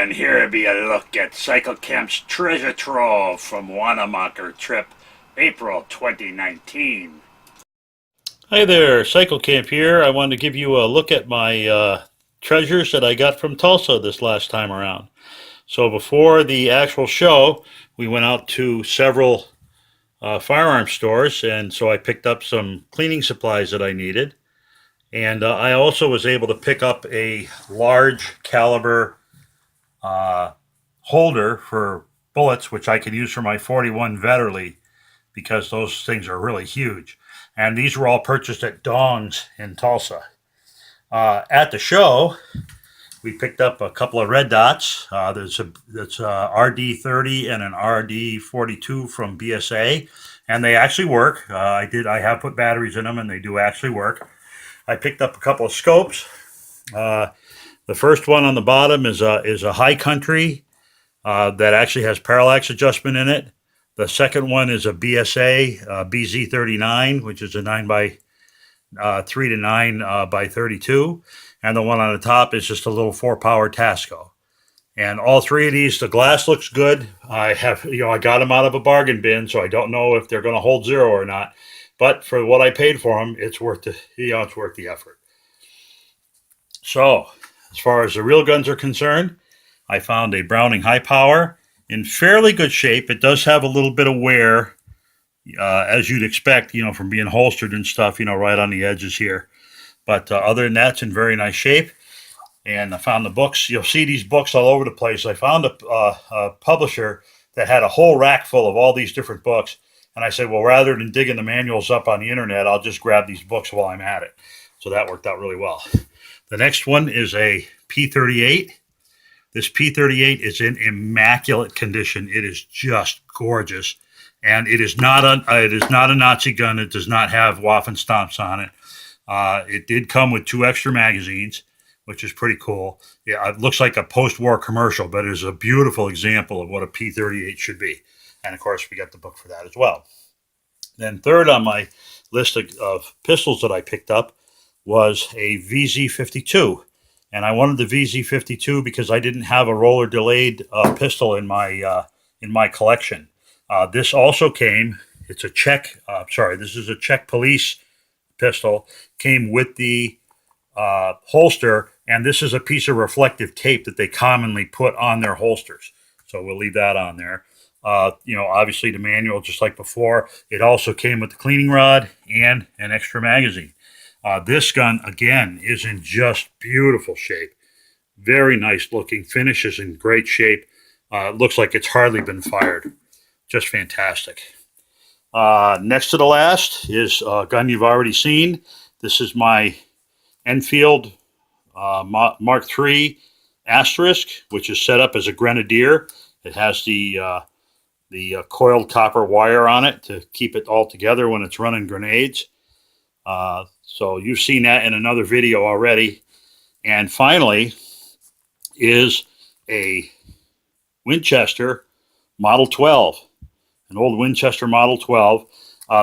And here be a look at CycleCamp's treasure trove from Wanenmacher trip, April 2019. Hi there, CycleCamp here. I wanted to give you a look at my treasures that I got from Tulsa this last time around. So before the actual show, we went out to several firearm stores, and so I picked up some cleaning supplies that I needed. And I also was able to pick up a large caliber uh, holder for bullets, which I can use for my 41 Vetterli because those things are really huge. And these were all purchased at Dong's in Tulsa. At the show, we picked up a couple of red dots. That's a RD30 and an RD42 from BSA, and they actually work. I have put batteries in them, and they do actually work. I picked up a couple of scopes. The first one on the bottom is a high country that actually has parallax adjustment in it. The second one is a BSA BZ39, which is a 9 by 3 to 9 by 32, and the one on the top is just a little 4-power Tasco. And all three of these, the glass looks good. I got them out of a bargain bin, so I don't know if they're going to hold zero or not. But for what I paid for them, it's worth the effort. So, as far as the real guns are concerned, I found a Browning High Power in fairly good shape. It does have a little bit of wear, as you'd expect, from being holstered and stuff, right on the edges here. But other than that, it's in very nice shape. And I found the books. You'll see these books all over the place. I found a publisher that had a whole rack full of all these different books. And I said, well, rather than digging the manuals up on the internet, I'll just grab these books while I'm at it. So that worked out really well. The next one is a P38. This P38 is in immaculate condition. It is just gorgeous. And it is not a Nazi gun. It does not have Waffen stomps on it. It did come with 2 extra magazines, which is pretty cool. Yeah, it looks like a post-war commercial, but it is a beautiful example of what a P38 should be. And of course, we got the book for that as well. Then third on my list of pistols that I picked up was a VZ52. And I wanted the VZ52 because I didn't have a roller delayed pistol in my collection. This also came. It's a Czech. This is a Czech police pistol. Came with the holster, and this is a piece of reflective tape that they commonly put on their holsters. So we'll leave that on there. Obviously the manual, just like before. It also came with the cleaning rod and an extra magazine. This gun, again, is in just beautiful shape. Very nice looking. Finish is in great shape. Looks like it's hardly been fired. Just fantastic. Next to the last is a gun you've already seen. This is my Enfield Mark III Asterisk, which is set up as a Grenadier. It has the coiled copper wire on it to keep it all together when it's running grenades. So you've seen that in another video already. And finally is a Winchester Model 12, an old Winchester Model 12.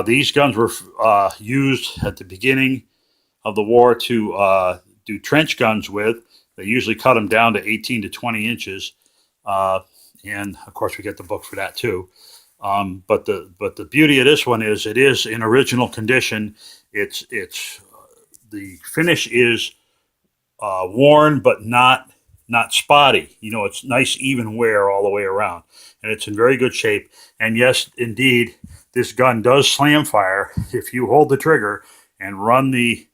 These guns were used at the beginning of the war to do trench guns with. They usually cut them down to 18 to 20 inches. And of course we get the book for that too. But the beauty of this one is it is in original condition. It's the finish is worn but not spotty. It's nice even wear all the way around, and it's in very good shape. And yes, indeed, this gun does slam fire. If you hold the trigger and run the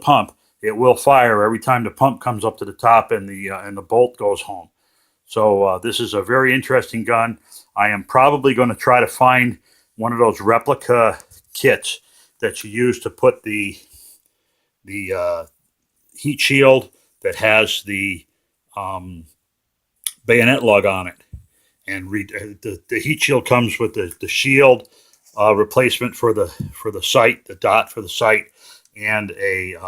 pump, it will fire every time the pump comes up to the top and the bolt goes home. So this is a very interesting gun. I am probably going to try to find one of those replica kits that you use to put the heat shield that has the bayonet lug on it. And the heat shield comes with the shield replacement for the sight, the dot for the sight, and the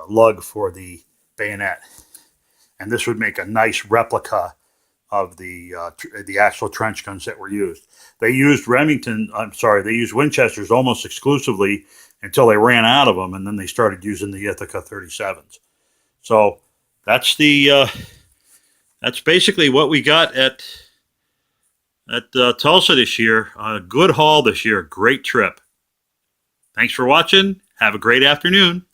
lug for the bayonet. And this would make a nice replica of the actual trench guns that were used. They used Winchesters almost exclusively until they ran out of them, and then they started using the Ithaca 37s. So that's the that's basically what we got at Tulsa this year. A good haul this year. Great trip. Thanks for watching. Have a great afternoon.